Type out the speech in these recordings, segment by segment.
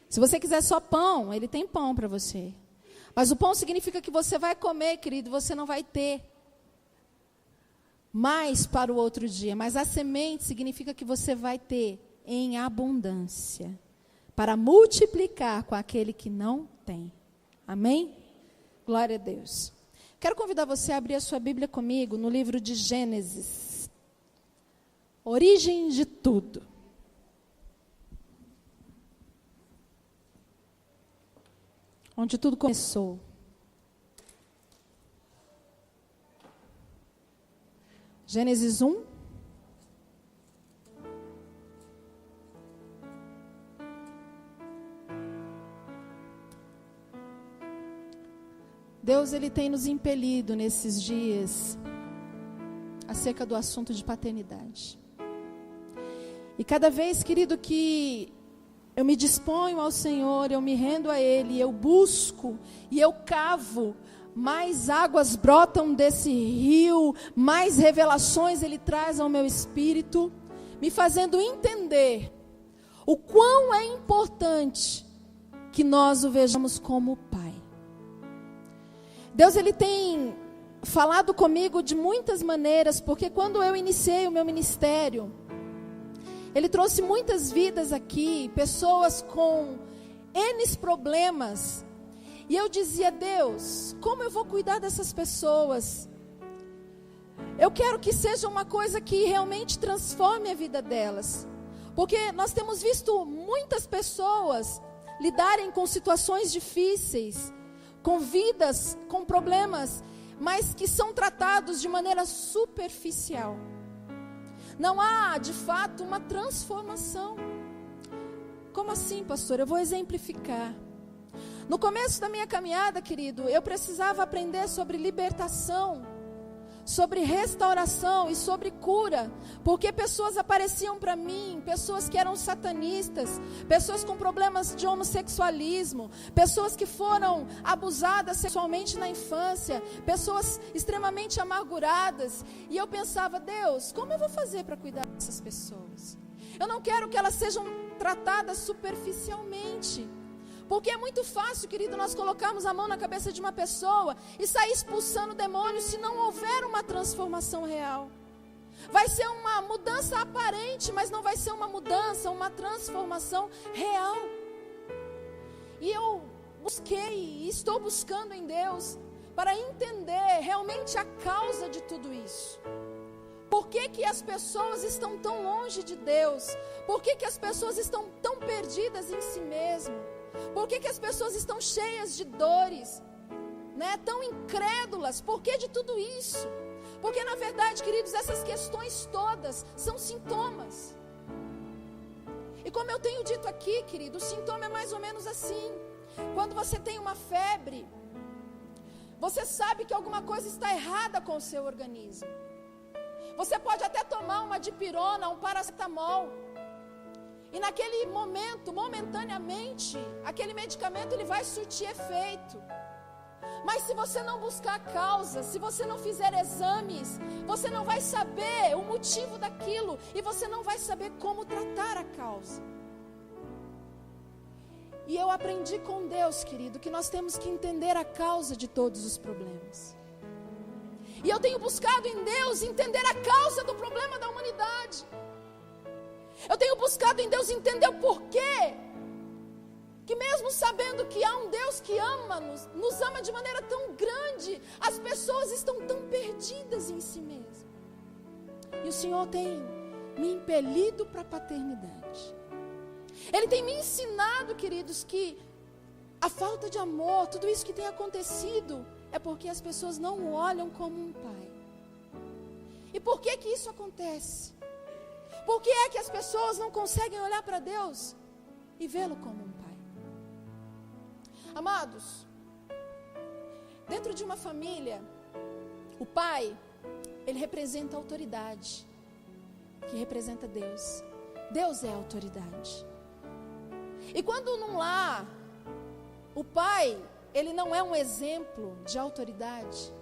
Se você quiser só pão, ele tem pão para você. Mas o pão significa que você vai comer, querido, você não vai ter mais para o outro dia. Mas a semente significa que você vai ter em abundância, para multiplicar com aquele que não tem. Amém? Glória a Deus. Quero convidar você a abrir a sua Bíblia comigo no livro de Gênesis. Origem de tudo. Onde tudo começou. Gênesis 1. Deus, Ele tem nos impelido nesses dias acerca do assunto de paternidade. E cada vez, querido, que eu me disponho ao Senhor, eu me rendo a Ele, eu busco e eu cavo, mais águas brotam desse rio, mais revelações Ele traz ao meu espírito, me fazendo entender o quão é importante que nós o vejamos como Pai. Deus, Ele tem falado comigo de muitas maneiras, porque quando eu iniciei o meu ministério, Ele trouxe muitas vidas aqui, pessoas com N problemas. E eu dizia, Deus, como eu vou cuidar dessas pessoas? Eu quero que seja uma coisa que realmente transforme a vida delas. Porque nós temos visto muitas pessoas lidarem com situações difíceis, com vidas, com problemas, mas que são tratados de maneira superficial. Não há, de fato, uma transformação. Como assim, pastor? Eu vou exemplificar. No começo da minha caminhada, querido, eu precisava aprender sobre libertação, sobre restauração e sobre cura, porque pessoas apareciam para mim, pessoas que eram satanistas, pessoas com problemas de homossexualismo, pessoas que foram abusadas sexualmente na infância, pessoas extremamente amarguradas, e eu pensava, Deus, como eu vou fazer para cuidar dessas pessoas? Eu não quero que elas sejam tratadas superficialmente. Porque é muito fácil, querido, nós colocarmos a mão na cabeça de uma pessoa e sair expulsando demônios se não houver uma transformação real. Vai ser uma mudança aparente, mas não vai ser uma mudança, uma transformação real. E eu busquei e estou buscando em Deus para entender realmente a causa de tudo isso. Por que que as pessoas estão tão longe de Deus? Por que que as pessoas estão tão perdidas em si mesmas? Por que que as pessoas estão cheias de dores, né? Tão incrédulas? Por que de tudo isso? Porque na verdade, queridos, essas questões todas são sintomas. E como eu tenho dito aqui, querido, o sintoma é mais ou menos assim. Quando você tem uma febre, você sabe que alguma coisa está errada com o seu organismo. Você pode até tomar uma dipirona, um paracetamol. E naquele momento, momentaneamente, aquele medicamento ele vai surtir efeito. Mas se você não buscar a causa, se você não fizer exames, você não vai saber o motivo daquilo e você não vai saber como tratar a causa. E eu aprendi com Deus, querido, que nós temos que entender a causa de todos os problemas. E eu tenho buscado em Deus entender a causa do problema da humanidade. Eu tenho buscado em Deus entender o porquê, que mesmo sabendo que há um Deus que ama-nos, nos ama de maneira tão grande, as pessoas estão tão perdidas em si mesmas. E o Senhor tem me impelido para a paternidade. Ele tem me ensinado, queridos, que a falta de amor, tudo isso que tem acontecido, é porque as pessoas não o olham como um pai. E por que que isso acontece? Por que é que as pessoas não conseguem olhar para Deus e vê-lo como um pai? Amados, dentro de uma família, o pai, ele representa a autoridade, que representa Deus. Deus é a autoridade. E quando num lar, o pai, ele não é um exemplo de autoridade,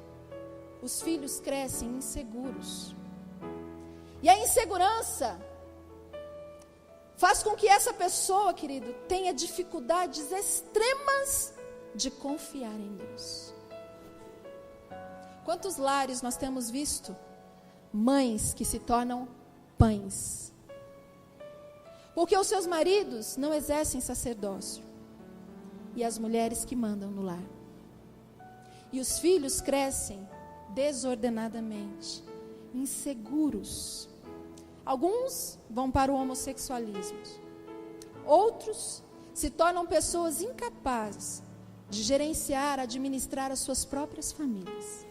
os filhos crescem inseguros. E a insegurança faz com que essa pessoa, querido, tenha dificuldades extremas de confiar em Deus. Quantos lares nós temos visto? Mães que se tornam pães, porque os seus maridos não exercem sacerdócio, e as mulheres que mandam no lar. E os filhos crescem desordenadamente, inseguros. Alguns vão para o homossexualismo. Outros se tornam pessoas incapazes de gerenciar, administrar as suas próprias famílias.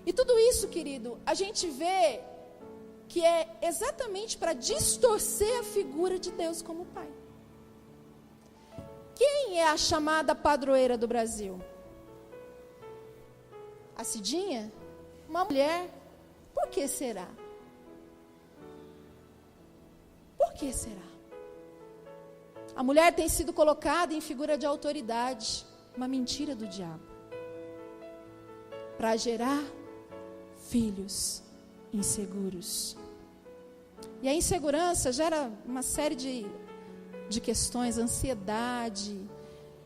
E tudo isso, querido, a gente vê que é exatamente para distorcer a figura de Deus como Pai. Quem é a chamada padroeira do Brasil? A Cidinha? Uma mulher? Por que será? Por que será? A mulher tem sido colocada em figura de autoridade, uma mentira do diabo, para gerar filhos inseguros. E a insegurança gera uma série de questões, ansiedade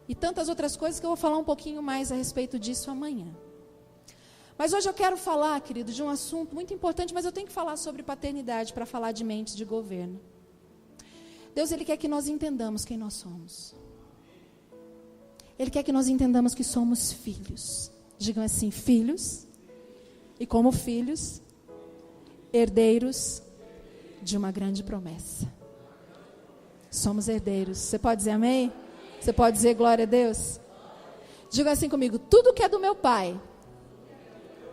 e tantas outras coisas que eu vou falar um pouquinho mais a respeito disso amanhã. Mas hoje eu quero falar, querido, de um assunto muito importante, mas eu tenho que falar sobre paternidade para falar de mentes de governo. Deus, Ele quer que nós entendamos quem nós somos. Ele quer que nós entendamos que somos filhos. Digam assim, filhos. E como filhos, herdeiros de uma grande promessa. Somos herdeiros. Você pode dizer amém? Você pode dizer glória a Deus? Diga assim comigo, tudo que é do meu Pai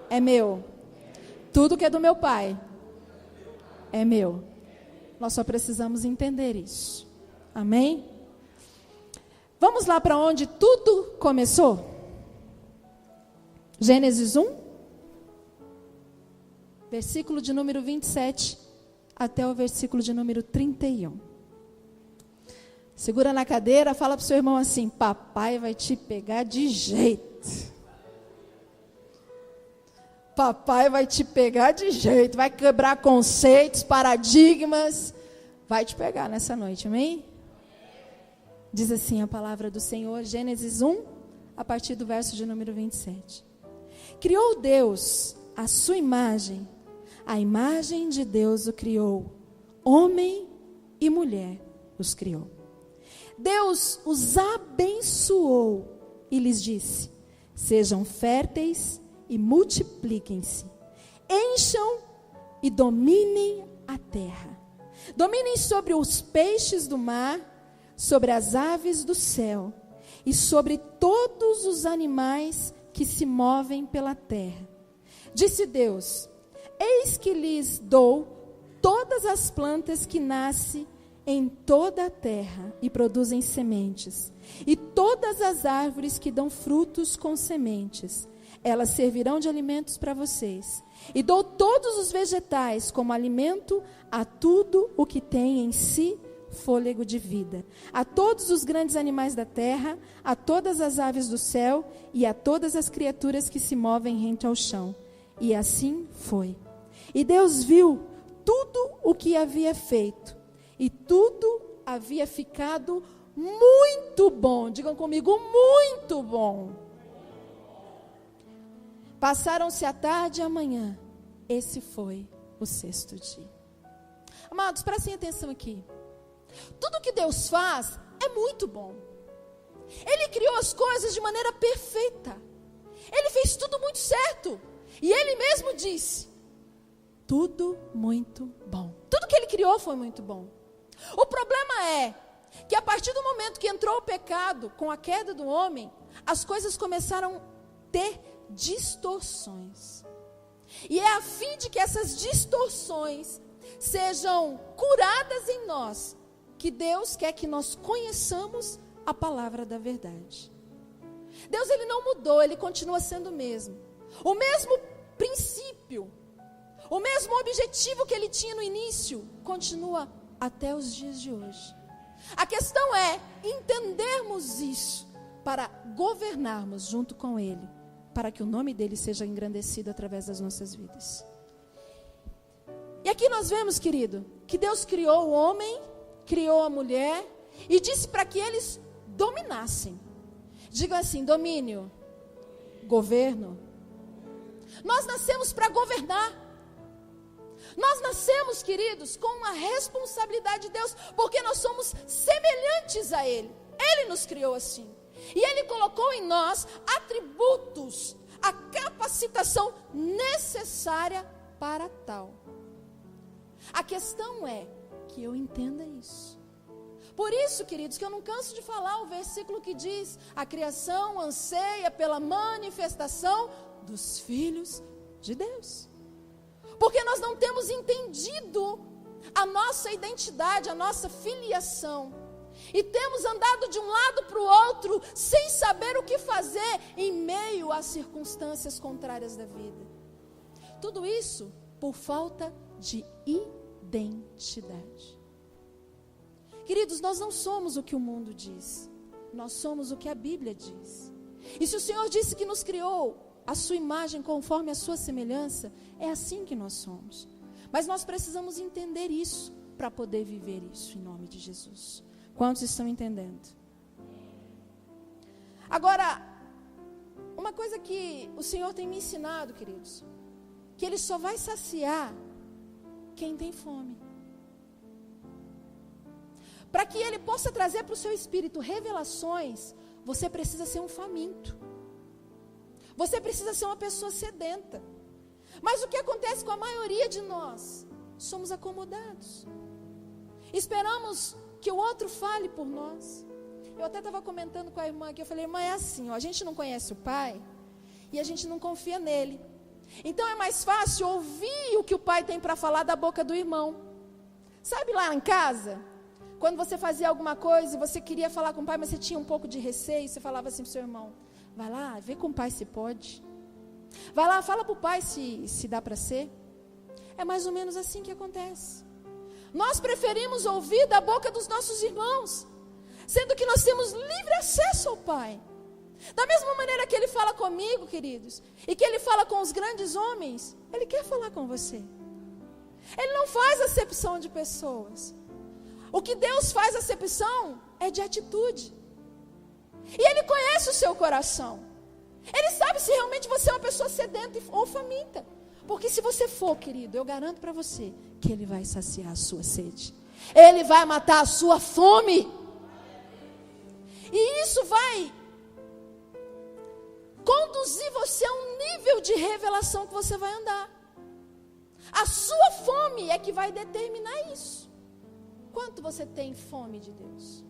é meu. Tudo que é do meu Pai é meu. Nós só precisamos entender isso. Amém? Vamos lá para onde tudo começou? Gênesis 1, versículo de número 27 até o versículo de número 31. Segura na cadeira, fala para o seu irmão assim, papai vai te pegar de jeito. Papai vai te pegar de jeito, vai quebrar conceitos, paradigmas, vai te pegar nessa noite, amém? Diz assim a palavra do Senhor, Gênesis 1, a partir do verso de número 27. Criou Deus a sua imagem, a imagem de Deus o criou, homem e mulher os criou. Deus os abençoou e lhes disse, sejam férteis e multipliquem-se, encham e dominem a terra. Dominem sobre os peixes do mar, sobre as aves do céu e sobre todos os animais que se movem pela terra. Disse Deus, eis que lhes dou todas as plantas que nascem em toda a terra e produzem sementes, e todas as árvores que dão frutos com sementes. Elas servirão de alimentos para vocês. E dou todos os vegetais como alimento a tudo o que tem em si fôlego de vida. A todos os grandes animais da terra, a todas as aves do céu e a todas as criaturas que se movem rente ao chão. E assim foi. E Deus viu tudo o que havia feito. E tudo havia ficado muito bom. Digam comigo, muito bom. Passaram-se a tarde e a manhã. Esse foi o sexto dia. Amados, prestem atenção aqui. Tudo que Deus faz é muito bom. Ele criou as coisas de maneira perfeita. Ele fez tudo muito certo. E Ele mesmo disse, tudo muito bom. Tudo que Ele criou foi muito bom. O problema é que a partir do momento que entrou o pecado, com a queda do homem, as coisas começaram a ter distorções. E é a fim de que essas distorções sejam curadas em nós, que Deus quer que nós conheçamos a palavra da verdade. Deus, Ele não mudou, Ele continua sendo o mesmo. O mesmo princípio, o mesmo objetivo que Ele tinha no início, continua até os dias de hoje. A questão é entendermos isso para governarmos junto com Ele, para que o nome dele seja engrandecido através das nossas vidas. E aqui nós vemos, querido, que Deus criou o homem, criou a mulher e disse para que eles dominassem. Diga assim: domínio, governo. Nós nascemos para governar. Nós nascemos, queridos, com uma responsabilidade de Deus, porque nós somos semelhantes a Ele. Ele nos criou assim. E Ele colocou em nós atributos, a capacitação necessária para tal. A questão é que eu entenda isso. Por isso, queridos, que eu não canso de falar o versículo que diz: a criação anseia pela manifestação dos filhos de Deus. Porque nós não temos entendido a nossa identidade, a nossa filiação. E temos andado de um lado para o outro, sem saber o que fazer em meio às circunstâncias contrárias da vida. Tudo isso por falta de identidade. Queridos, nós não somos o que o mundo diz. Nós somos o que a Bíblia diz. E se o Senhor disse que nos criou a sua imagem conforme a sua semelhança, é assim que nós somos. Mas nós precisamos entender isso para poder viver isso em nome de Jesus. Quantos estão entendendo? Agora, uma coisa que o Senhor tem me ensinado, queridos, que Ele só vai saciar quem tem fome. Para que Ele possa trazer para o seu espírito revelações, você precisa ser um faminto. Você precisa ser uma pessoa sedenta. Mas o que acontece com a maioria de nós? Somos acomodados. Esperamos que o outro fale por nós. Eu até estava comentando com a irmã aqui, eu falei: irmã, é assim, ó, a gente não conhece o pai e a gente não confia nele. Então é mais fácil ouvir o que o pai tem para falar da boca do irmão. Sabe lá em casa, quando você fazia alguma coisa e você queria falar com o pai, mas você tinha um pouco de receio, você falava assim para o seu irmão: vai lá, vê com o pai se pode. Vai lá, fala para o pai se dá para ser. É mais ou menos assim que acontece. Nós preferimos ouvir da boca dos nossos irmãos, sendo que nós temos livre acesso ao Pai. Da mesma maneira que Ele fala comigo, queridos, e que Ele fala com os grandes homens, Ele quer falar com você. Ele não faz acepção de pessoas. O que Deus faz acepção é de atitude. E Ele conhece o seu coração. Ele sabe se realmente você é uma pessoa sedenta ou faminta. Porque se você for, querido, eu garanto para você que Ele vai saciar a sua sede. Ele vai matar a sua fome. E isso vai conduzir você a um nível de revelação que você vai andar. A sua fome é que vai determinar isso. Quanto você tem fome de Deus?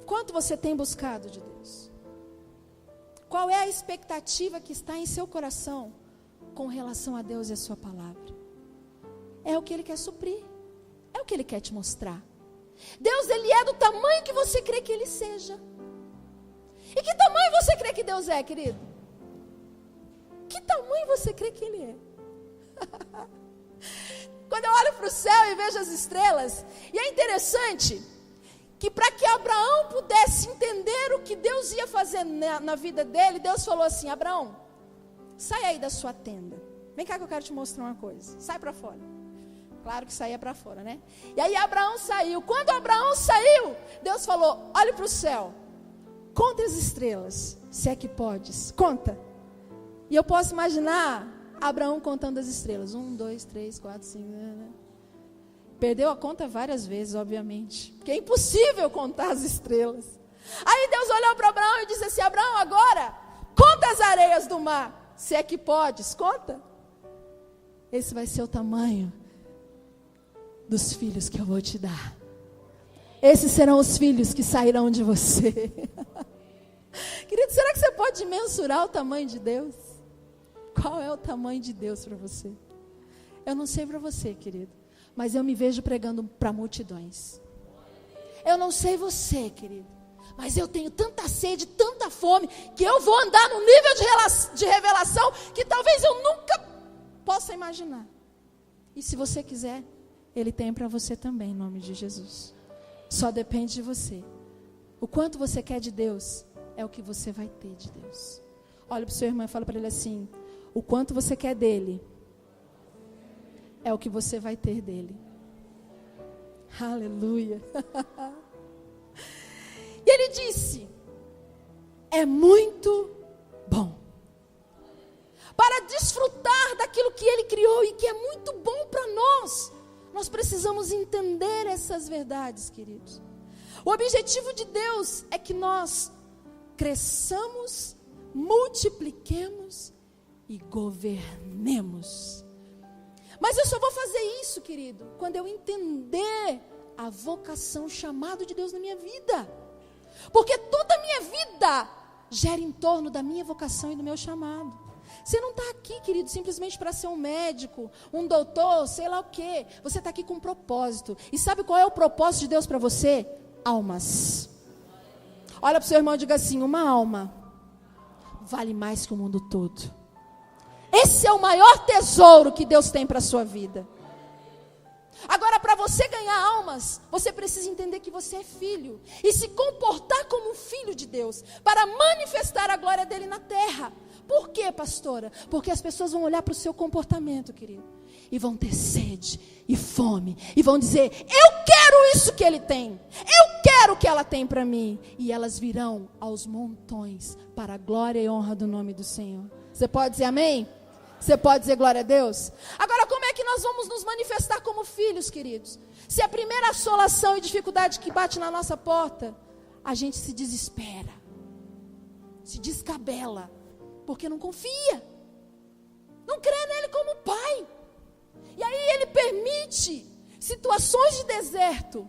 Quanto você tem buscado de Deus? Qual é a expectativa que está em seu coração com relação a Deus e a sua palavra? É o que Ele quer suprir. É o que Ele quer te mostrar. Deus, Ele é do tamanho que você crê que Ele seja. E que tamanho você crê que Deus é, querido? Que tamanho você crê que Ele é? Quando eu olho para o céu e vejo as estrelas, e é interessante que para que Abraão pudesse entender o que Deus ia fazer na vida dele, Deus falou assim: Abraão, sai aí da sua tenda. Vem cá que eu quero te mostrar uma coisa. Sai para fora. Claro que saía para fora, né? E aí Abraão saiu. Quando Abraão saiu, Deus falou: olhe para o céu. Conta as estrelas, se é que podes. Conta. E eu posso imaginar Abraão contando as estrelas. 1, 2, 3, 4, 5... Perdeu a conta várias vezes, obviamente. Porque é impossível contar as estrelas. Aí Deus olhou para Abraão e disse assim: Abraão, agora, conta as areias do mar. Se é que podes, conta. Esse vai ser o tamanho dos filhos que eu vou te dar. Esses serão os filhos que sairão de você. Querido, será que você pode mensurar o tamanho de Deus? Qual é o tamanho de Deus para você? Eu não sei para você, querido, mas eu me vejo pregando para multidões. Eu não sei você, querido, mas eu tenho tanta sede, tanta fome, que eu vou andar num nível de revelação que talvez eu nunca possa imaginar. E se você quiser, Ele tem para você também, em nome de Jesus. Só depende de você. O quanto você quer de Deus é o que você vai ter de Deus. Olha para o seu irmão e fala para ele assim: o quanto você quer dele é o que você vai ter dele. Aleluia. E ele disse: é muito bom. Para desfrutar daquilo que ele criou e que é muito bom para nós, nós precisamos entender essas verdades, queridos. O objetivo de Deus é que nós cresçamos, multipliquemos e governemos. Mas eu só vou fazer isso, querido, quando eu entender a vocação, o chamado de Deus na minha vida. Porque toda a minha vida gira em torno da minha vocação e do meu chamado. Você não está aqui, querido, simplesmente para ser um médico, um doutor, sei lá o quê. Você está aqui com um propósito. E sabe qual é o propósito de Deus para você? Almas. Olha para o seu irmão e diga assim: uma alma vale mais que o mundo todo. Esse é o maior tesouro que Deus tem para a sua vida. Agora, para você ganhar almas, você precisa entender que você é filho e se comportar como um filho de Deus, para manifestar a glória dele na terra. Por quê, pastora? Porque as pessoas vão olhar para o seu comportamento, querido, e vão ter sede e fome, e vão dizer: eu quero isso que ele tem, eu quero o que ela tem para mim. E elas virão aos montões para a glória e honra do nome do Senhor. Você pode dizer amém? Você pode dizer glória a Deus? Agora, como é que nós vamos nos manifestar como filhos, queridos? Se a primeira assolação e dificuldade que bate na nossa porta, a gente se desespera, se descabela, porque não confia, não crê nele como pai. E aí ele permite situações de deserto,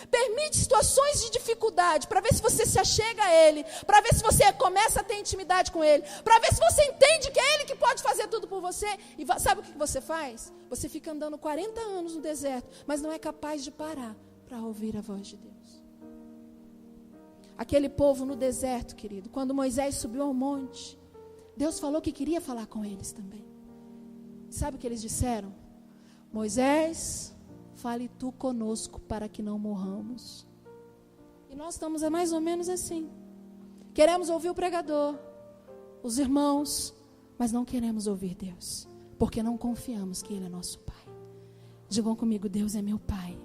permite situações de dificuldade, para ver se você se achega a ele, para ver se você começa a ter intimidade com ele, para ver se você entende que é ele que pode fazer tudo por você. E sabe o que você faz? Você fica andando 40 anos no deserto, mas não é capaz de parar para ouvir a voz de Deus. Aquele povo no deserto, querido, quando Moisés subiu ao monte, Deus falou que queria falar com eles também. Sabe o que eles disseram? Moisés, fale tu conosco para que não morramos. E nós estamos mais ou menos assim. Queremos ouvir o pregador, os irmãos, mas não queremos ouvir Deus, porque não confiamos que Ele é nosso Pai. Digam comigo: Deus é meu Pai.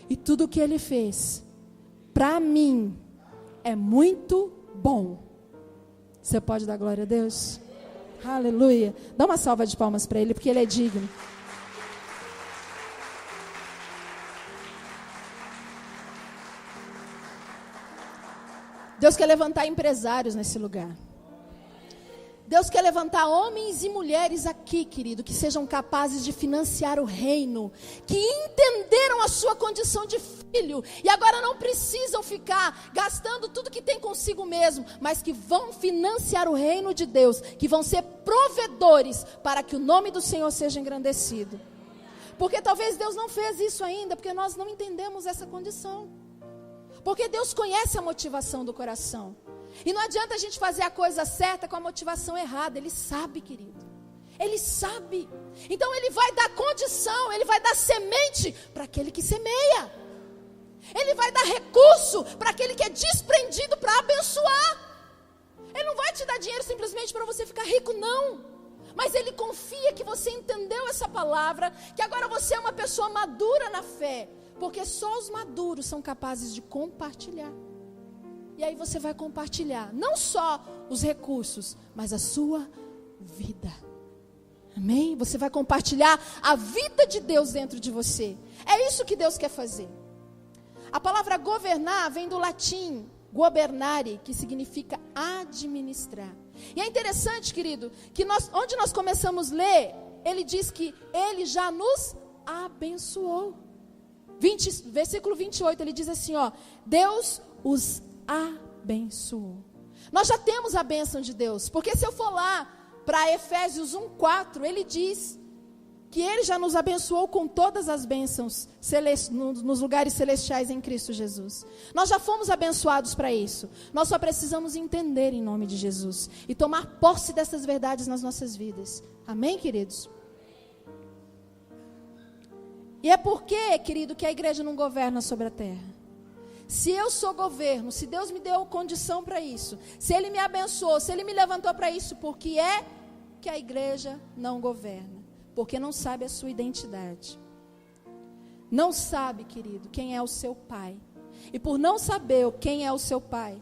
E tudo o que Ele fez, para mim, é muito bom. Você pode dar glória a Deus? Aleluia. Dá uma salva de palmas para Ele, porque Ele é digno. Deus quer levantar empresários nesse lugar. Deus quer levantar homens e mulheres aqui, querido, que sejam capazes de financiar o reino, que entenderam a sua condição de filho, e agora não precisam ficar gastando tudo que tem consigo mesmo, mas que vão financiar o reino de Deus, que vão ser provedores para que o nome do Senhor seja engrandecido. Porque talvez Deus não fez isso ainda, porque nós não entendemos essa condição. Porque Deus conhece a motivação do coração. E não adianta a gente fazer a coisa certa com a motivação errada. Ele sabe, querido. Ele sabe. Então Ele vai dar condição, Ele vai dar semente para aquele que semeia. Ele vai dar recurso para aquele que é desprendido para abençoar. Ele não vai te dar dinheiro simplesmente para você ficar rico, não. Mas Ele confia que você entendeu essa palavra, que agora você é uma pessoa madura na fé. Porque só os maduros são capazes de compartilhar. E aí você vai compartilhar não só os recursos, mas a sua vida. Amém? Você vai compartilhar a vida de Deus dentro de você. É isso que Deus quer fazer. A palavra governar vem do latim gobernare, que significa administrar. E é interessante, querido, que onde nós começamos a ler, ele diz que Ele já nos abençoou. Versículo 28, ele diz assim, ó: Deus os abençoou. Nós já temos a bênção de Deus, porque se eu for lá para Efésios 1:4, ele diz que Ele já nos abençoou com todas as bênçãos nos lugares celestiais em Cristo Jesus. Nós já fomos abençoados para isso. Nós só precisamos entender em nome de Jesus e tomar posse dessas verdades nas nossas vidas. Amém, queridos? E é porque, querido, que a igreja não governa sobre a terra. Se eu sou governo, se Deus me deu condição para isso, se Ele me abençoou, se Ele me levantou para isso, porque é que a igreja não governa? porque não sabe a sua identidade. Não sabe, querido, quem é o seu pai. E por não saber quem é o seu pai,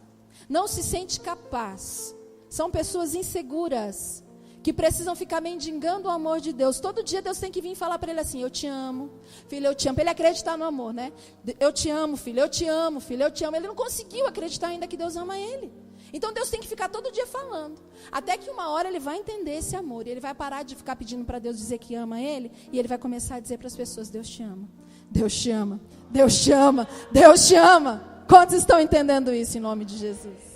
não se sente capaz. São pessoas inseguras, que precisam ficar mendigando o amor de Deus. Todo dia Deus tem que vir falar para ele assim: eu te amo, filho, eu te amo. Para ele acreditar no amor, né? Eu te amo, filho, eu te amo, filho, eu te amo. Ele não conseguiu acreditar ainda que Deus ama ele. Então Deus tem que ficar todo dia falando. Até que uma hora ele vai entender esse amor. E ele vai parar de ficar pedindo para Deus dizer que ama ele. E ele vai começar a dizer para as pessoas: Deus te ama, Deus te ama, Deus te ama, Deus te ama. Quantos estão entendendo isso em nome de Jesus?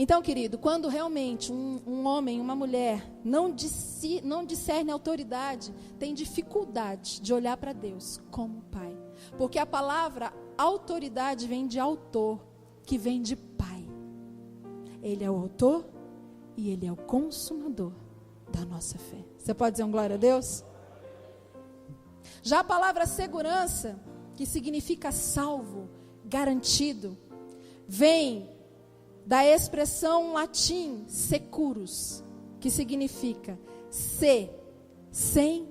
Então, querido, quando realmente um homem, uma mulher não discerne a autoridade, tem dificuldade de olhar para Deus como pai. Porque a palavra autoridade vem de autor, que vem de pai. Ele é o autor e ele é o consumador da nossa fé. Você pode dizer um glória a Deus? Já a palavra segurança, que significa salvo, garantido, vem da expressão latim securus, que significa ser sem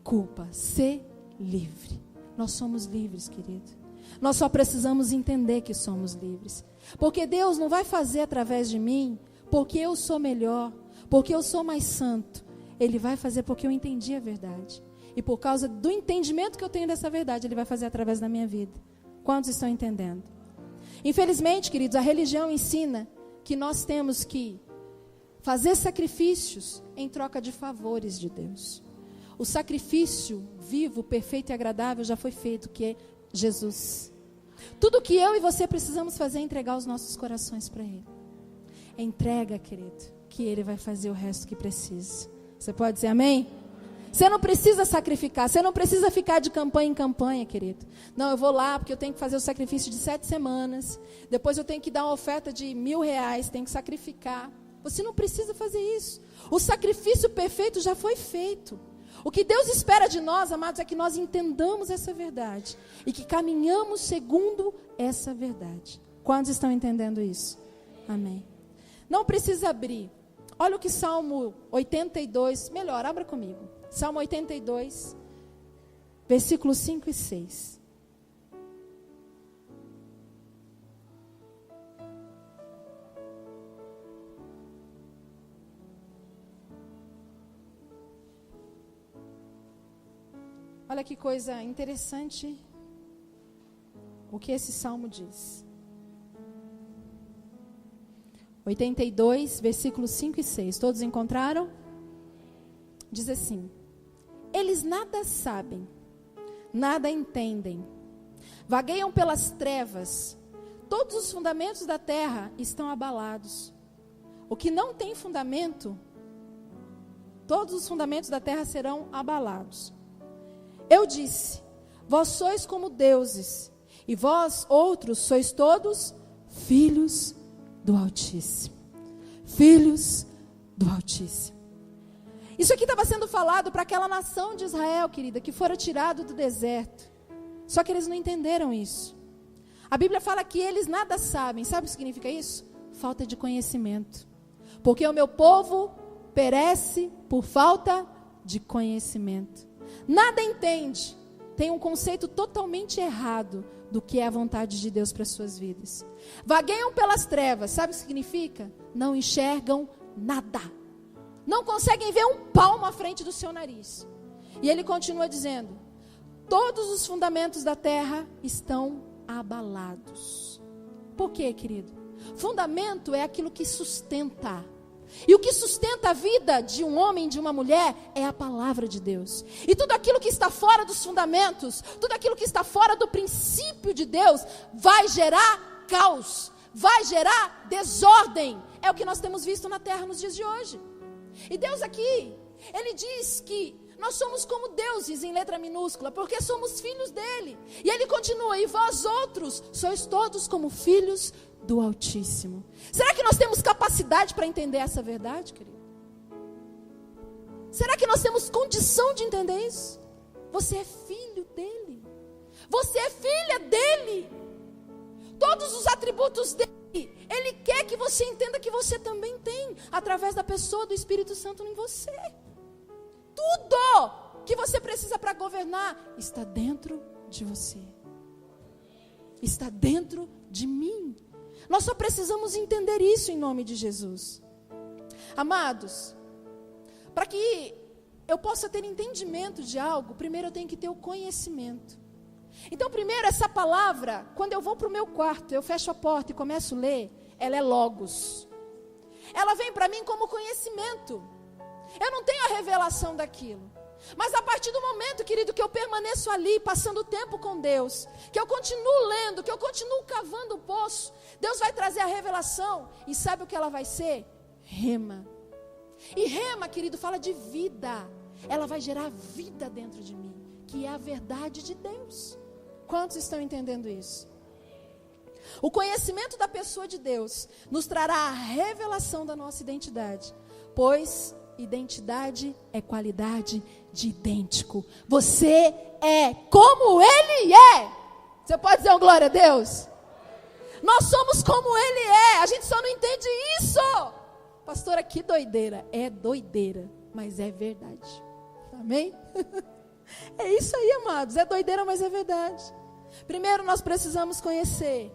culpa, ser livre. Nós somos livres, querido. Nós só precisamos entender que somos livres. Porque Deus não vai fazer através de mim porque eu sou melhor, porque eu sou mais santo. Ele vai fazer porque eu entendi a verdade. E por causa do entendimento que eu tenho dessa verdade, Ele vai fazer através da minha vida. Quantos estão entendendo? Infelizmente, queridos, a religião ensina que nós temos que fazer sacrifícios em troca de favores de Deus. O sacrifício vivo, perfeito e agradável já foi feito, que é Jesus. Tudo que eu e você precisamos fazer é entregar os nossos corações para Ele. Entrega, querido, que Ele vai fazer o resto que precisa. Você pode dizer amém? Você não precisa sacrificar, você não precisa ficar de campanha em campanha, querido. Não, eu vou lá porque eu tenho que fazer o sacrifício de 7 semanas. Depois eu tenho que dar uma oferta de R$1.000, tenho que sacrificar. Você não precisa fazer isso. O sacrifício perfeito já foi feito. O que Deus espera de nós, amados, é que nós entendamos essa verdade. E que caminhamos segundo essa verdade. Quantos estão entendendo isso? Amém. Não precisa abrir. Olha o que Salmo 82, melhor, abra comigo. Salmo 82, versículos 5 e 6. Olha que coisa interessante o que esse salmo diz. 82, versículos 5 e 6. Todos encontraram? Diz assim: eles nada sabem, nada entendem, vagueiam pelas trevas, todos os fundamentos da terra estão abalados. O que não tem fundamento, todos os fundamentos da terra serão abalados. Eu disse: vós sois como deuses, e vós outros sois todos filhos do Altíssimo. Filhos do Altíssimo. Isso aqui estava sendo falado para aquela nação de Israel, querida, que fora tirado do deserto. Só que eles não entenderam isso. A Bíblia fala que eles nada sabem. Sabe o que significa isso? Falta de conhecimento. Porque o meu povo perece por falta de conhecimento. Nada entende. Tem um conceito totalmente errado do que é a vontade de Deus para as suas vidas. Vagueiam pelas trevas. Sabe o que significa? Não enxergam nada. Não conseguem ver um palmo à frente do seu nariz. E ele continua dizendo: todos os fundamentos da terra estão abalados. Por quê, querido? Fundamento é aquilo que sustenta. E o que sustenta a vida de um homem e de uma mulher é a palavra de Deus. E tudo aquilo que está fora dos fundamentos, tudo aquilo que está fora do princípio de Deus, vai gerar caos, vai gerar desordem. É o que nós temos visto na terra nos dias de hoje. E Deus aqui, Ele diz que nós somos como deuses em letra minúscula, porque somos filhos dEle. E Ele continua: e vós outros sois todos como filhos do Altíssimo. Será que nós temos capacidade para entender essa verdade, querido? Será que nós temos condição de entender isso? Você é filho dEle. Você é filha dEle. Todos os atributos dEle, Ele quer que você entenda que você também tem, através da pessoa do Espírito Santo em você. que você precisa para governar está dentro de você. Está dentro de mim. Nós só precisamos entender isso em nome de Jesus. Amados, para que eu possa ter entendimento de algo, primeiro eu tenho que ter o conhecimento. Então, primeiro, essa palavra, quando eu vou para o meu quarto, eu fecho a porta e começo a ler, ela é logos. Ela vem para mim como conhecimento. Eu não tenho a revelação daquilo. Mas a partir do momento, querido, que eu permaneço ali, passando tempo com Deus, que eu continuo lendo, que eu continuo cavando o poço, Deus vai trazer a revelação. E sabe o que ela vai ser? Rema. E rema, querido, fala de vida. Ela vai gerar vida dentro de mim, que é a verdade de Deus. Quantos estão entendendo isso? O conhecimento da pessoa de Deus nos trará a revelação da nossa identidade, pois identidade é qualidade de idêntico. Você é como Ele é. Você pode dizer um glória a Deus? Nós somos como Ele é. A gente só não entende isso. Pastora, que doideira. É doideira, mas é verdade. Amém? É isso aí, amados. É doideira, mas é verdade. Primeiro nós precisamos conhecer.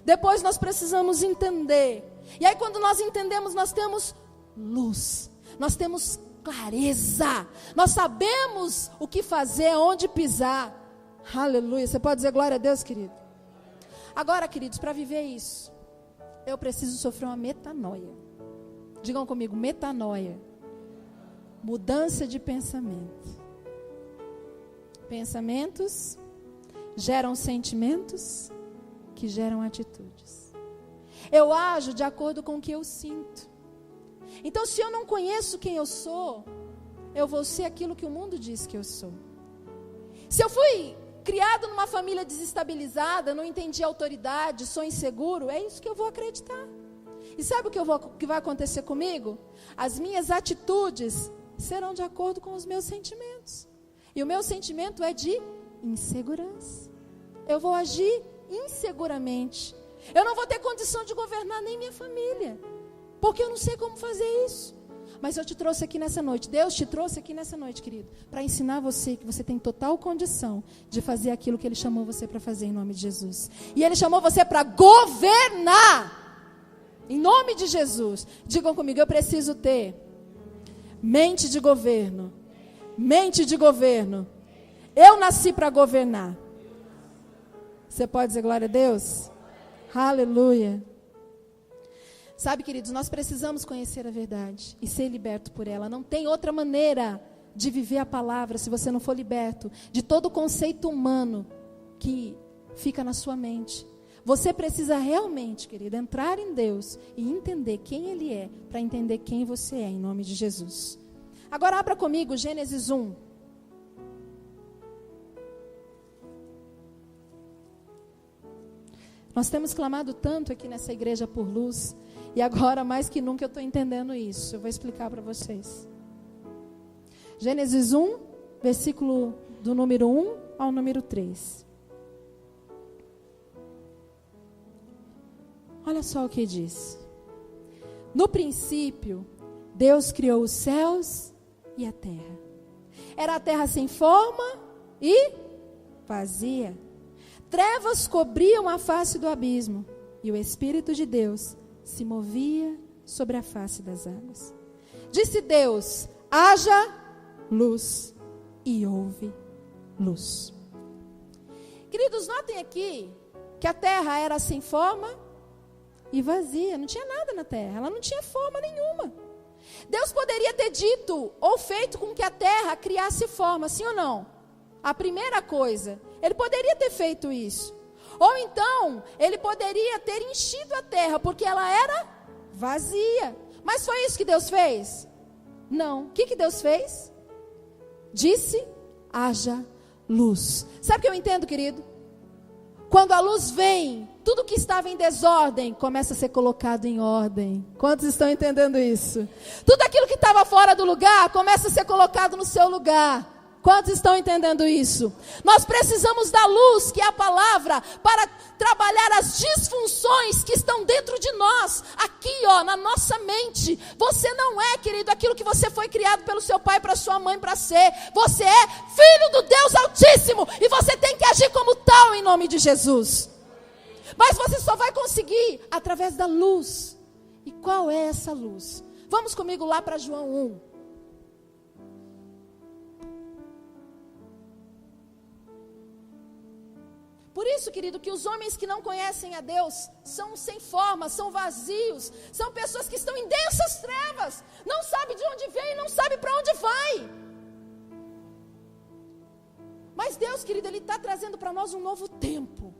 Depois nós precisamos entender. E aí quando nós entendemos, nós temos luz. Nós temos clareza. Nós sabemos o que fazer, onde pisar. Aleluia. Você pode dizer glória a Deus, querido? Agora, queridos, para viver isso, eu preciso sofrer uma metanoia. Digam comigo, metanoia. Mudança de pensamento. Pensamentos geram sentimentos que geram atitudes. Eu ajo de acordo com o que eu sinto. Então, se eu não conheço quem eu sou, eu vou ser aquilo que o mundo diz que eu sou. Se eu fui criado numa família desestabilizada, não entendi a autoridade, sou inseguro, é isso que eu vou acreditar. E sabe o que vai acontecer comigo? As minhas atitudes serão de acordo com os meus sentimentos. E o meu sentimento é de insegurança. Eu vou agir inseguramente. Eu não vou ter condição de governar nem minha família, porque eu não sei como fazer isso. Mas eu te trouxe aqui nessa noite, Deus te trouxe aqui nessa noite, querido, para ensinar você que você tem total condição de fazer aquilo que Ele chamou você para fazer em nome de Jesus. E Ele chamou você para governar. Em nome de Jesus. Digam comigo, eu preciso ter mente de governo. Mente de governo. Eu nasci para governar. Você pode dizer glória a Deus? Aleluia. Sabe, queridos, nós precisamos conhecer a verdade e ser liberto por ela. Não tem outra maneira de viver a palavra se você não for liberto de todo o conceito humano que fica na sua mente. Você precisa realmente, querido, entrar em Deus e entender quem Ele é, para entender quem você é, em nome de Jesus. Agora abra comigo Gênesis 1. Nós temos clamado tanto aqui nessa igreja por luz, e agora mais que nunca eu estou entendendo isso. Eu vou explicar para vocês. Gênesis 1, versículo do número 1 ao número 3. Olha só o que diz. No princípio, Deus criou os céus e a terra. Era a terra sem forma e vazia. Trevas cobriam a face do abismo, e o Espírito de Deus se movia sobre a face das águas. Disse Deus: haja luz, e houve luz. Queridos, notem aqui que a terra era sem forma e vazia, não tinha nada na terra, ela não tinha forma nenhuma. Deus poderia ter dito ou feito com que a terra criasse forma, sim ou não? A primeira coisa, Ele poderia ter feito isso. Ou então, Ele poderia ter enchido a terra, porque ela era vazia. Mas foi isso que Deus fez? Não. O que Deus fez? Disse: haja luz. Sabe o que eu entendo, querido? Quando a luz vem, tudo que estava em desordem começa a ser colocado em ordem. Quantos estão entendendo isso? Tudo aquilo que estava fora do lugar começa a ser colocado no seu lugar. Quantos estão entendendo isso? Nós precisamos da luz, que é a palavra, para trabalhar as disfunções que estão dentro de nós, aqui na nossa mente. Você não é, querido, aquilo que você foi criado pelo seu pai, para sua mãe, para ser. Você é filho do Deus Altíssimo, e você tem que agir como tal, em nome de Jesus. Mas você só vai conseguir através da luz. E qual é essa luz? Vamos comigo lá para João 1. Por isso, querido, que os homens que não conhecem a Deus são sem forma, são vazios, são pessoas que estão em densas trevas, não sabem de onde vem, não sabem para onde vai. Mas Deus, querido, Ele está trazendo para nós um novo tempo.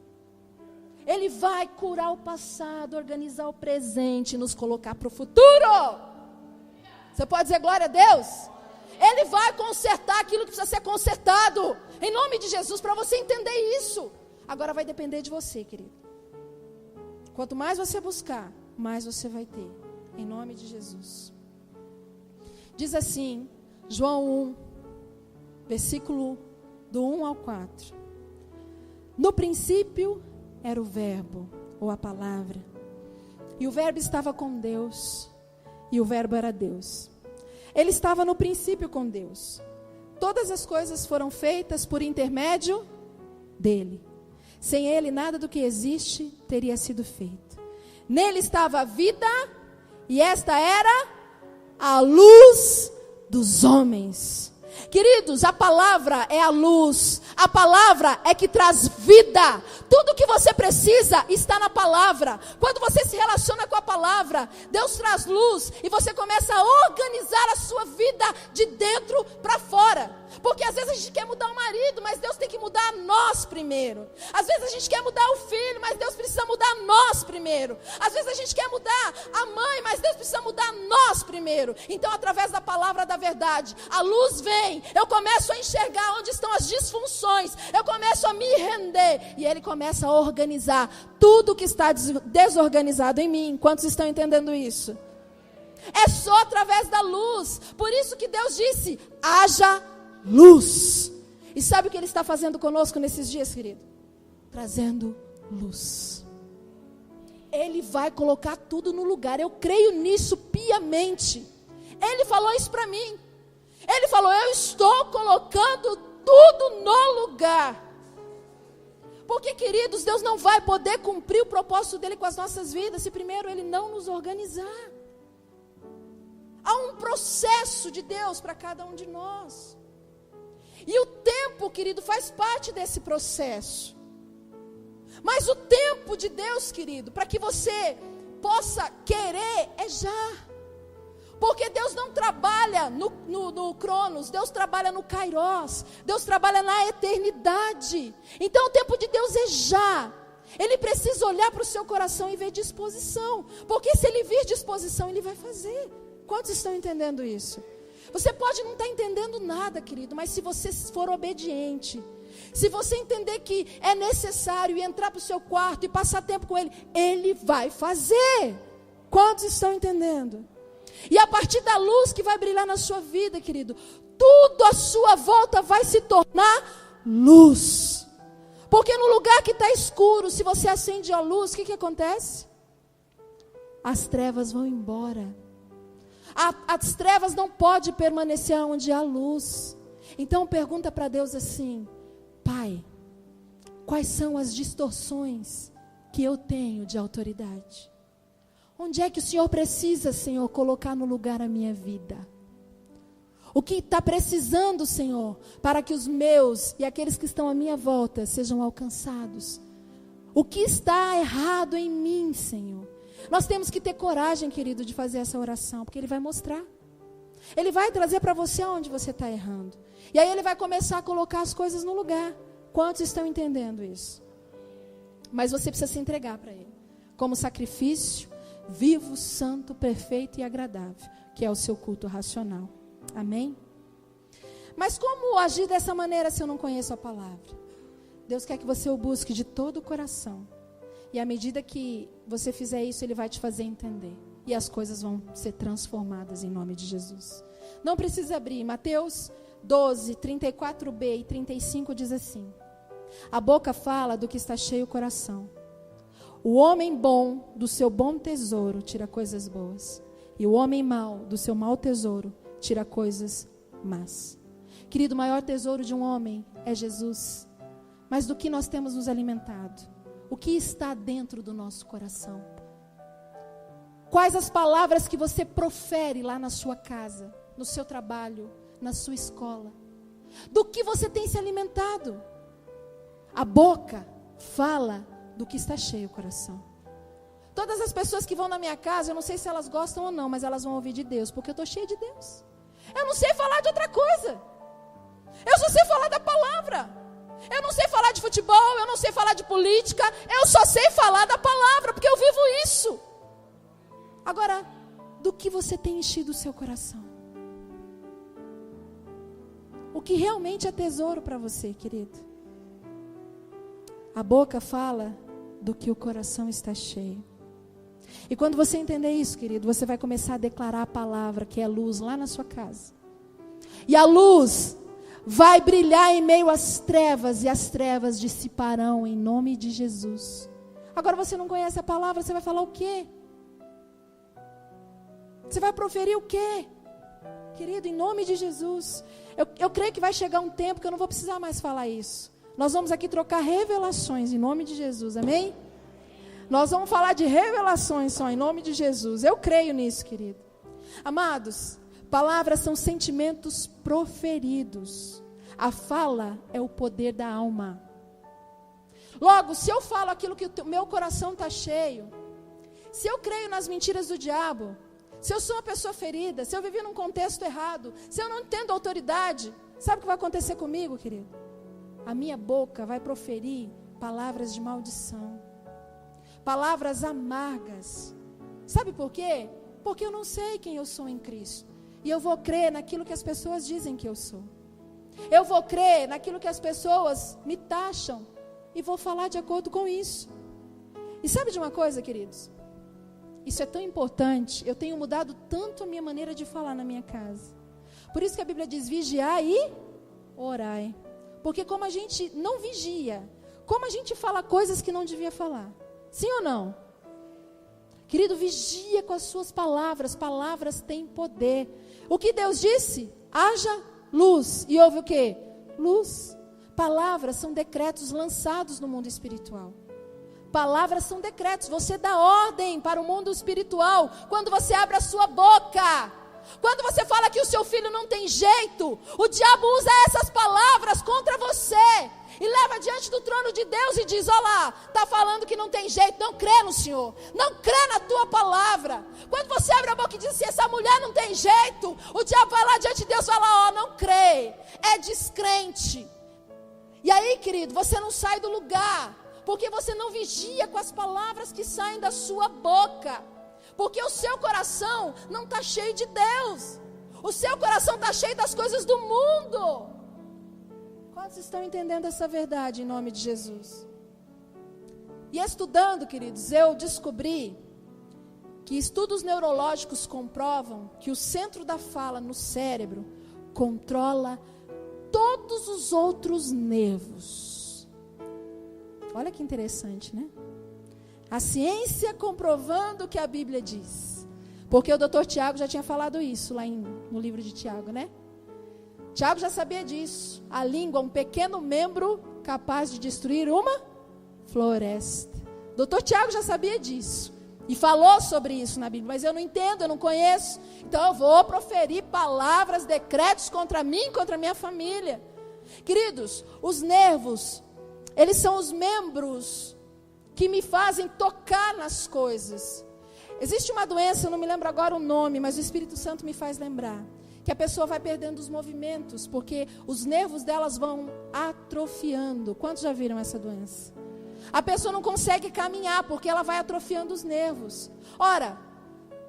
Ele vai curar o passado, organizar o presente, nos colocar para o futuro. Você pode dizer glória a Deus? Ele vai consertar aquilo que precisa ser consertado, em nome de Jesus, para você entender isso. Agora vai depender de você, querido. Quanto mais você buscar, mais você vai ter, em nome de Jesus. Diz assim, João 1, versículo do 1 ao 4. No princípio era o verbo, ou a palavra, e o verbo estava com Deus, e o verbo era Deus. Ele estava no princípio com Deus. Todas as coisas foram feitas por intermédio dele. Sem ele, nada do que existe teria sido feito. Nele estava a vida, e esta era a luz dos homens. Queridos, a palavra é a luz. A palavra é que traz vida. Tudo que você precisa está na palavra. Quando você se relaciona com a palavra, Deus traz luz e você começa a organizar a sua vida de dentro para fora. Porque às vezes a gente quer mudar o marido, mas Deus tem que mudar nós primeiro. Às vezes a gente quer mudar o filho, mas Deus precisa mudar nós primeiro. Às vezes a gente quer mudar a mãe, mas Deus precisa mudar nós primeiro. Então, através da palavra da verdade, a luz vem, eu começo a enxergar onde estão as disfunções, eu começo a me render, e Ele começa a organizar tudo que está desorganizado em mim. Quantos estão entendendo isso? É só através da luz. Por isso que Deus disse, haja luz. E sabe o que Ele está fazendo conosco nesses dias, querido? Trazendo luz. Ele vai colocar tudo no lugar. Eu creio nisso piamente. Ele falou isso para mim. Ele falou, eu estou colocando tudo no lugar. Porque, queridos, Deus não vai poder cumprir o propósito dele com as nossas vidas se primeiro Ele não nos organizar. Há um processo de Deus para cada um de nós. E o tempo, querido, faz parte desse processo. Mas o tempo de Deus, querido, para que você possa querer, é já. Porque Deus não trabalha no Cronos, Deus trabalha no Kairos, Deus trabalha na eternidade. Então o tempo de Deus é já. Ele precisa olhar para o seu coração e ver disposição. Porque se Ele vir disposição, Ele vai fazer. Quantos estão entendendo isso? Você pode não estar entendendo nada, querido, mas se você for obediente, se você entender que é necessário entrar para o seu quarto e passar tempo com Ele, Ele vai fazer. Quantos estão entendendo? E a partir da luz que vai brilhar na sua vida, querido, tudo à sua volta vai se tornar luz. Porque no lugar que está escuro, se você acende a luz, o que acontece? As trevas vão embora. As trevas não podem permanecer onde há luz. Então pergunta para Deus assim, Pai, quais são as distorções que eu tenho de autoridade? Onde é que o Senhor precisa, Senhor, colocar no lugar a minha vida? O que está precisando, Senhor, para que os meus e aqueles que estão à minha volta sejam alcançados? O que está errado em mim, Senhor? Nós temos que ter coragem, querido, de fazer essa oração, porque Ele vai mostrar. Ele vai trazer para você onde você está errando. E aí Ele vai começar a colocar as coisas no lugar. Quantos estão entendendo isso? Mas você precisa se entregar para Ele, como sacrifício vivo, santo, perfeito e agradável, que é o seu culto racional. Amém? Mas como agir dessa maneira se eu não conheço a palavra? Deus quer que você o busque de todo o coração. E à medida que você fizer isso, Ele vai te fazer entender. E as coisas vão ser transformadas em nome de Jesus. Não precisa abrir. Mateus 12, 34b e 35 diz assim: a boca fala do que está cheio o coração. O homem bom do seu bom tesouro tira coisas boas, e o homem mau do seu mau tesouro tira coisas más. Querido, o maior tesouro de um homem é Jesus. Mas do que nós temos nos alimentado? O que está dentro do nosso coração? Quais as palavras que você profere lá na sua casa, no seu trabalho, na sua escola? Do que você tem se alimentado? A boca fala do que está cheio o coração. Todas as pessoas que vão na minha casa, eu não sei se elas gostam ou não, mas elas vão ouvir de Deus, porque eu estou cheia de Deus. Eu não sei falar de outra coisa. Eu só sei falar da palavra. Eu não sei falar de futebol, eu não sei falar de política, eu só sei falar da palavra, porque eu vivo isso. Agora, do que você tem enchido o seu coração? O que realmente é tesouro para você, querido? A boca fala do que o coração está cheio. E quando você entender isso, querido, você vai começar a declarar a palavra, que é luz, lá na sua casa. E a luz vai brilhar em meio às trevas, e as trevas dissiparão em nome de Jesus. Agora você não conhece a palavra, você vai falar o quê? Você vai proferir o quê? Querido, em nome de Jesus. Eu creio que vai chegar um tempo que eu não vou precisar mais falar isso. Nós vamos aqui trocar revelações em nome de Jesus, amém? Nós vamos falar de revelações só em nome de Jesus. Eu creio nisso, querido. Amados, palavras são sentimentos proferidos. A fala é o poder da alma. Logo, se eu falo aquilo que o meu coração está cheio, se eu creio nas mentiras do diabo, se eu sou uma pessoa ferida, se eu vivi num contexto errado, se eu não entendo a autoridade, sabe o que vai acontecer comigo, querido? A minha boca vai proferir palavras de maldição, palavras amargas. Sabe por quê? Porque eu não sei quem eu sou em Cristo. E eu vou crer naquilo que as pessoas dizem que eu sou. Eu vou crer naquilo que as pessoas me taxam. E vou falar de acordo com isso. E sabe de uma coisa, queridos? Isso é tão importante. Eu tenho mudado tanto a minha maneira de falar na minha casa. Por isso que a Bíblia diz: vigiai e orai. Porque como a gente não vigia, como a gente fala coisas que não devia falar. Sim ou não? Querido, vigia com as suas palavras. Palavras têm poder. O que Deus disse? Haja luz. E houve o quê? Luz. Palavras são decretos lançados no mundo espiritual. Palavras são decretos. Você dá ordem para o mundo espiritual quando você abre a sua boca. Quando você fala que o seu filho não tem jeito, o diabo usa essas palavras contra você e leva diante do trono de Deus e diz: olha lá, está falando que não tem jeito, não crê no Senhor, não crê na tua palavra. Quando você abre a boca e diz assim: essa mulher não tem jeito, o diabo vai lá diante de Deus e fala: ó, não crê, é descrente. E aí, querido, você não sai do lugar, porque você não vigia com as palavras que saem da sua boca. Porque o seu coração não está cheio de Deus. O seu coração está cheio das coisas do mundo. Quantos estão entendendo essa verdade em nome de Jesus? E estudando, queridos, eu descobri que estudos neurológicos comprovam que o centro da fala no cérebro controla todos os outros nervos. Olha que interessante, né? A ciência comprovando o que a Bíblia diz. Porque o Dr. Tiago já tinha falado isso lá no livro de Tiago, né? Tiago já sabia disso. A língua, um pequeno membro capaz de destruir uma floresta. Dr. Tiago já sabia disso. E falou sobre isso na Bíblia. Mas eu não entendo, eu não conheço. Então eu vou proferir palavras, decretos contra mim, contra a minha família. Queridos, os nervos, eles são os membros que me fazem tocar nas coisas. Existe uma doença, eu não me lembro agora o nome, mas o Espírito Santo me faz lembrar, que a pessoa vai perdendo os movimentos, porque os nervos delas vão atrofiando. Quantos já viram essa doença? A pessoa não consegue caminhar, porque ela vai atrofiando os nervos. Ora,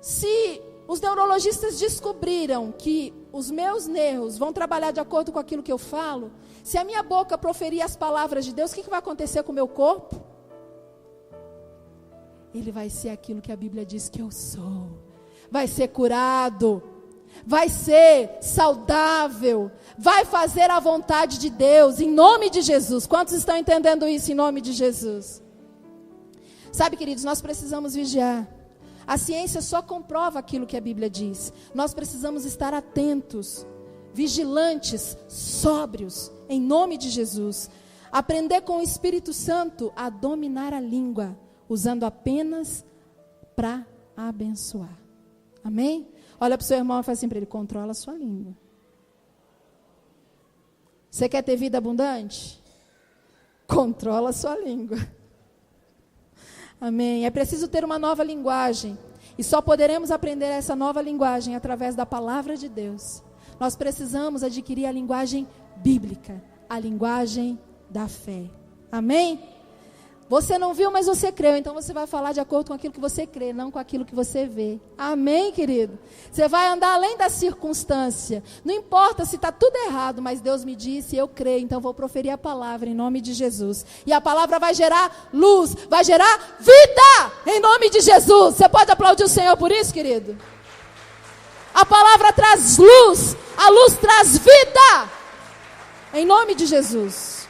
se os neurologistas descobriram que os meus nervos vão trabalhar de acordo com aquilo que eu falo, se a minha boca proferir as palavras de Deus, o que vai acontecer com o meu corpo? Ele vai ser aquilo que a Bíblia diz que eu sou. Vai ser curado. vai ser saudável, vai fazer a vontade de Deus, em nome de Jesus. Quantos estão entendendo isso em nome de Jesus? Sabe, queridos, nós precisamos vigiar. A ciência só comprova aquilo que a Bíblia diz. Nós precisamos estar atentos, vigilantes, sóbrios, em nome de Jesus. Aprender com o Espírito Santo a dominar a língua, usando apenas para abençoar. Amém? Olha para o seu irmão e fala assim para ele: controla a sua língua. Você quer ter vida abundante? Controla a sua língua. Amém? É preciso ter uma nova linguagem. E só poderemos aprender essa nova linguagem através da palavra de Deus. Nós precisamos adquirir a linguagem bíblica, a linguagem da fé. Amém? Você não viu, mas você creu. Então você vai falar de acordo com aquilo que você crê, não com aquilo que você vê. Amém, querido? Você vai andar além da circunstância. Não importa se está tudo errado, mas Deus me disse, eu creio. Então vou proferir a palavra em nome de Jesus. E a palavra vai gerar luz, vai gerar vida em nome de Jesus. Você pode aplaudir o Senhor por isso, querido? A palavra traz luz, a luz traz vida em nome de Jesus.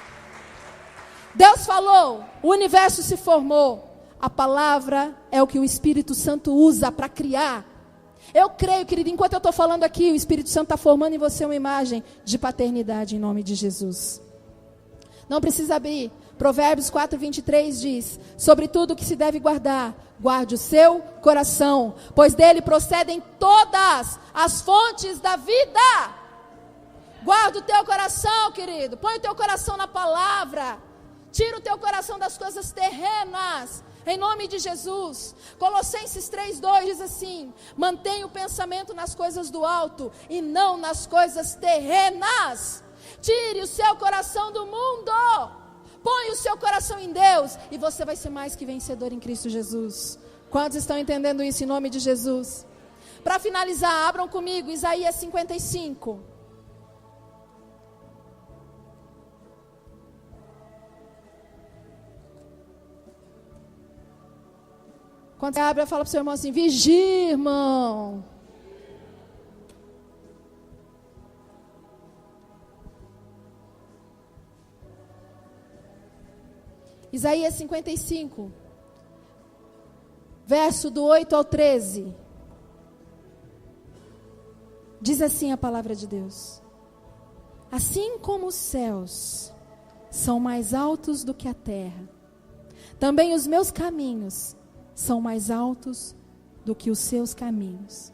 Deus falou, o universo se formou. A palavra é o que o Espírito Santo usa para criar. Eu creio, querido, enquanto eu estou falando aqui, o Espírito Santo está formando em você uma imagem de paternidade em nome de Jesus. Não precisa abrir. Provérbios 4:23 diz: sobre tudo que se deve guardar, guarde o seu coração, pois dele procedem todas as fontes da vida. Guarda o teu coração, querido. Põe o teu coração na palavra. Tira o teu coração das coisas terrenas, em nome de Jesus. Colossenses 3:2 diz assim: mantenha o pensamento nas coisas do alto e não nas coisas terrenas. Tire o seu coração do mundo. Põe o seu coração em Deus e você vai ser mais que vencedor em Cristo Jesus. Quantos estão entendendo isso em nome de Jesus? Para finalizar, abram comigo Isaías 55. Quando você abre, fala para o seu irmão assim: vigia, irmão. Isaías 55, verso do 8 ao 13. Diz assim a palavra de Deus: assim como os céus são mais altos do que a terra, também os meus caminhos são mais altos do que os seus caminhos,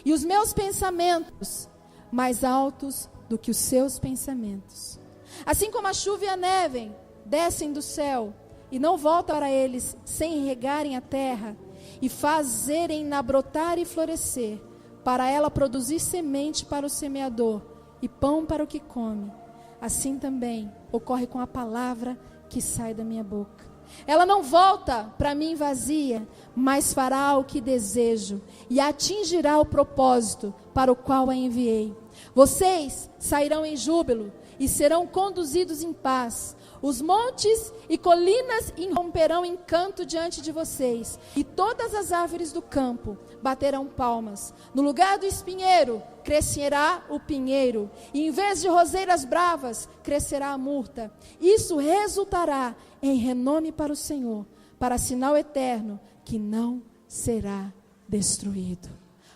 e os meus pensamentos mais altos do que os seus pensamentos. Assim como a chuva e a neve descem do céu e não voltam para eles sem regarem a terra e fazerem-na brotar e florescer, para ela produzir semente para o semeador e pão para o que come, assim também ocorre com a palavra que sai da minha boca. Ela não volta para mim vazia, mas fará o que desejo e atingirá o propósito para o qual a enviei. Vocês sairão em júbilo e serão conduzidos em paz. Os montes e colinas irromperão em canto diante de vocês, e todas as árvores do campo baterão palmas. No lugar do espinheiro crescerá o pinheiro, e em vez de roseiras bravas crescerá a murta. Isso resultará em renome para o Senhor, para sinal eterno que não será destruído.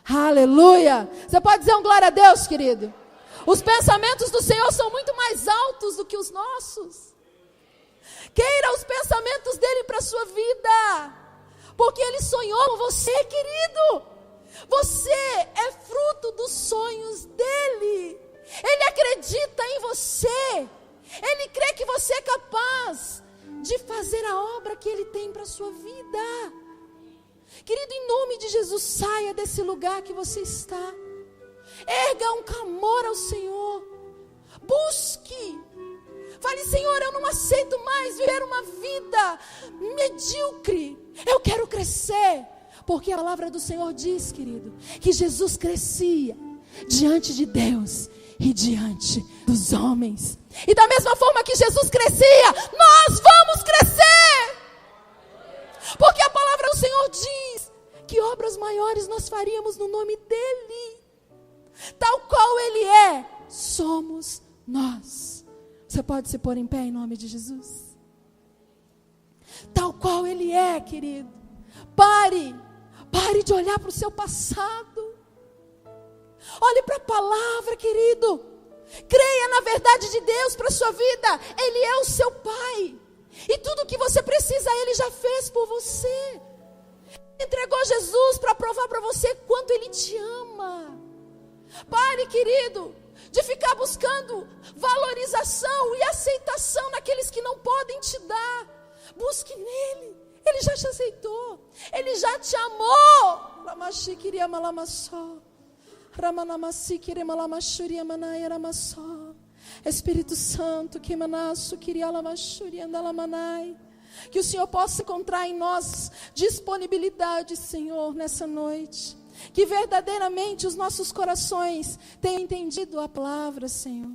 Aleluia! Você pode dizer um glória a Deus, querido? Os pensamentos do Senhor são muito mais altos do que os nossos. Queira os pensamentos dele para a sua vida, porque ele sonhou com você, querido. Você é fruto dos sonhos dele. Ele acredita em você. Ele crê que você é capaz de fazer a obra que ele tem para a sua vida. Querido, em nome de Jesus, saia desse lugar que você está. Erga um clamor ao Senhor. Busque. Fale: Senhor, eu não aceito mais viver uma vida medíocre. Eu quero crescer. Porque a palavra do Senhor diz, querido, que Jesus crescia diante de Deus e diante dos homens. E da mesma forma que Jesus crescia, nós vamos crescer. Porque a palavra do Senhor diz que obras maiores nós faríamos no nome dEle. tal qual Ele é, somos nós. Você pode se pôr em pé em nome de Jesus? Tal qual Ele é, querido. Pare de olhar para o seu passado. Olhe para a palavra, querido. Creia na verdade de Deus para a sua vida. Ele é o seu Pai. E tudo o que você precisa, Ele já fez por você. Entregou Jesus para provar para você quanto Ele te ama. Pare, querido, de ficar buscando valorização e aceitação naqueles que não podem te dar. Busque nele. Ele já te aceitou. Ele já te amou. Espírito Santo, que o Senhor possa encontrar em nós disponibilidade, Senhor, nessa noite. Que verdadeiramente os nossos corações tenham entendido a palavra, Senhor.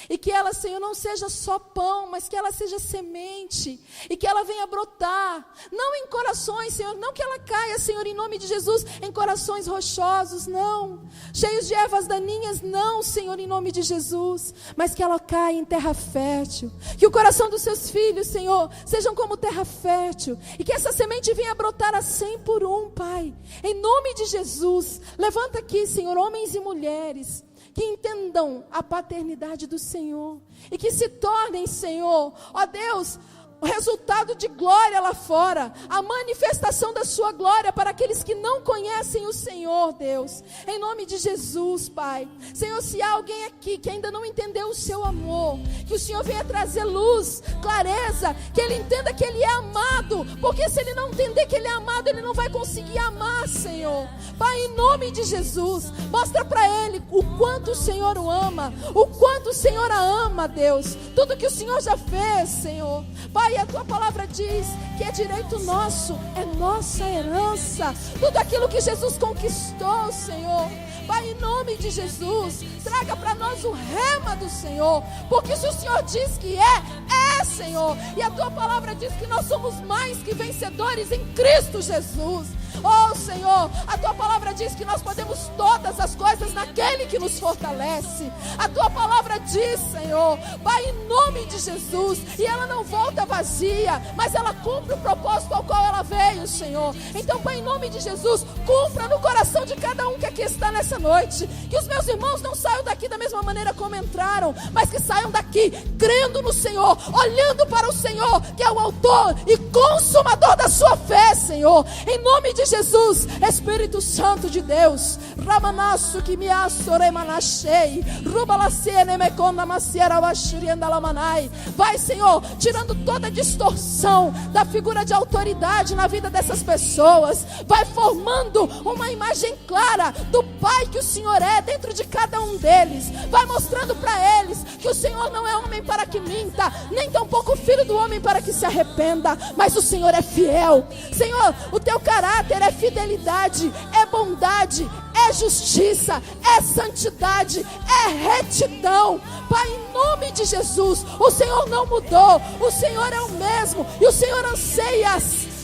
E que ela, Senhor, não seja só pão, mas que ela seja semente. E que ela venha brotar, não em corações, Senhor, não que ela caia, Senhor, em nome de Jesus, em corações rochosos, não. Cheios de ervas daninhas, não, Senhor, em nome de Jesus. Mas que ela caia em terra fértil. Que o coração dos seus filhos, Senhor, sejam como terra fértil. E que essa semente venha brotar a 100 por 1, Pai. Em nome de Jesus, levanta aqui, Senhor, homens e mulheres que entendam a paternidade do Senhor e que se tornem, Senhor, ó Deus, o resultado de glória lá fora, a manifestação da sua glória para aqueles que não conhecem o Senhor, Deus, em nome de Jesus, Pai. Senhor, se há alguém aqui que ainda não entendeu o seu amor, que o Senhor venha trazer luz, clareza, que ele entenda que ele é amado, porque se ele não entender que ele é amado, ele não vai conseguir amar, Senhor. Pai, em nome de Jesus, mostra para ele o quanto o Senhor o ama, o quanto o Senhor a ama, Deus, tudo que o Senhor já fez, Senhor. Pai, a tua palavra diz que é direito nosso, é nossa herança, tudo aquilo que Jesus conquistou, Senhor. Pai, em nome de Jesus, traga para nós o rema do Senhor, porque se o Senhor diz que é, Senhor, e a tua palavra diz que nós somos mais que vencedores em Cristo Jesus. Oh, Senhor, a tua palavra diz que nós podemos todas as coisas naquele que nos fortalece. A tua palavra diz, Senhor, Pai, em nome de Jesus, e ela não volta vazia, mas ela cumpre o propósito ao qual ela veio, Senhor. Então, Pai, em nome de Jesus, cumpra no coração de cada um que aqui está nessa noite. Que os meus irmãos não saiam daqui da mesma maneira como entraram, mas que saiam daqui crendo no Senhor, olhando para o Senhor, que é o autor e consumador da sua fé, Senhor. Em nome de Jesus, Espírito Santo de Deus, Ramanasso que me assoremanachei, Rubalacene me conda maciera washurianda lamanai. Vai, Senhor, tirando toda a distorção da figura de autoridade na vida dessas pessoas. Vai formando uma imagem clara do Pai que o Senhor é dentro de cada um deles. Vai mostrando para eles que o Senhor não é homem para que minta, nem tampouco filho do homem para que se arrependa, mas o Senhor é fiel. Senhor, o teu caráter é fidelidade, é bondade, é justiça, é santidade, é retidão. Pai, em nome de Jesus, o Senhor não mudou, o Senhor é o mesmo, e o Senhor anseia,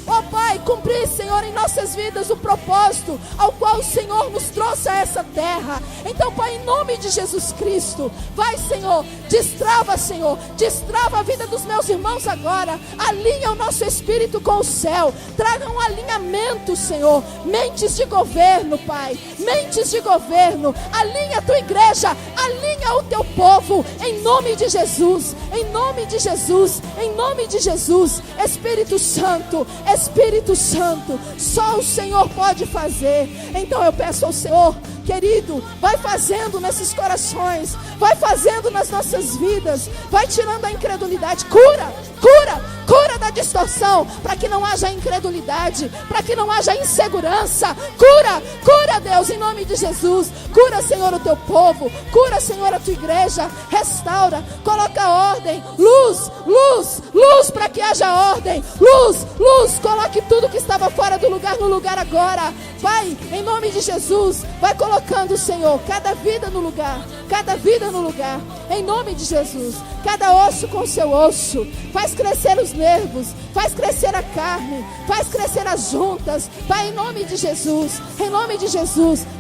ó Pai, cumprir, Senhor, em nossas vidas o propósito ao qual o Senhor nos trouxe a essa terra. Então, Pai, em nome de Jesus Cristo, vai, Senhor, destrava a vida dos meus irmãos agora, alinha o nosso espírito com o céu, traga um alinhamento, Senhor, mentes de governo, Pai, mentes de governo, alinha a tua igreja, alinha o teu povo, em nome de Jesus, em nome de Jesus, em nome de Jesus. Espírito Santo, só o Senhor pode fazer. Então eu peço ao Senhor, querido, vai fazendo nesses corações, vai fazendo nas nossas vidas, vai tirando a incredulidade, cura da distorção, para que não haja incredulidade, para que não haja insegurança. Cura, Deus, em nome de Jesus. Cura, Senhor, o teu povo, cura, Senhor, a tua igreja, restaura, coloca ordem, luz, para que haja ordem, luz, coloque tudo que estava fora do lugar no lugar agora. Vai, em nome de Jesus, vai colocando, Senhor, cada vida no lugar, em nome de Jesus. Cada osso com seu osso, faz crescer os nervos, faz crescer a carne, faz crescer as juntas. Vai, em nome de Jesus,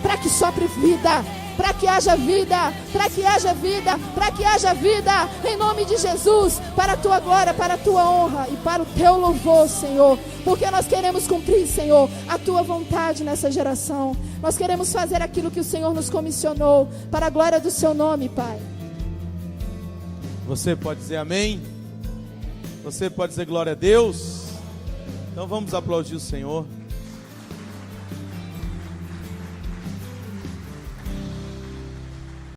para que sopre vida, para que haja vida, para que haja vida, para que haja vida, em nome de Jesus, para a tua glória, para a tua honra e para o teu louvor, Senhor, porque nós queremos cumprir, Senhor, a tua vontade nessa geração. Nós queremos fazer aquilo que o Senhor nos comissionou, para a glória do seu nome, Pai. Você pode dizer amém? Você pode dizer glória a Deus? Então vamos aplaudir o Senhor.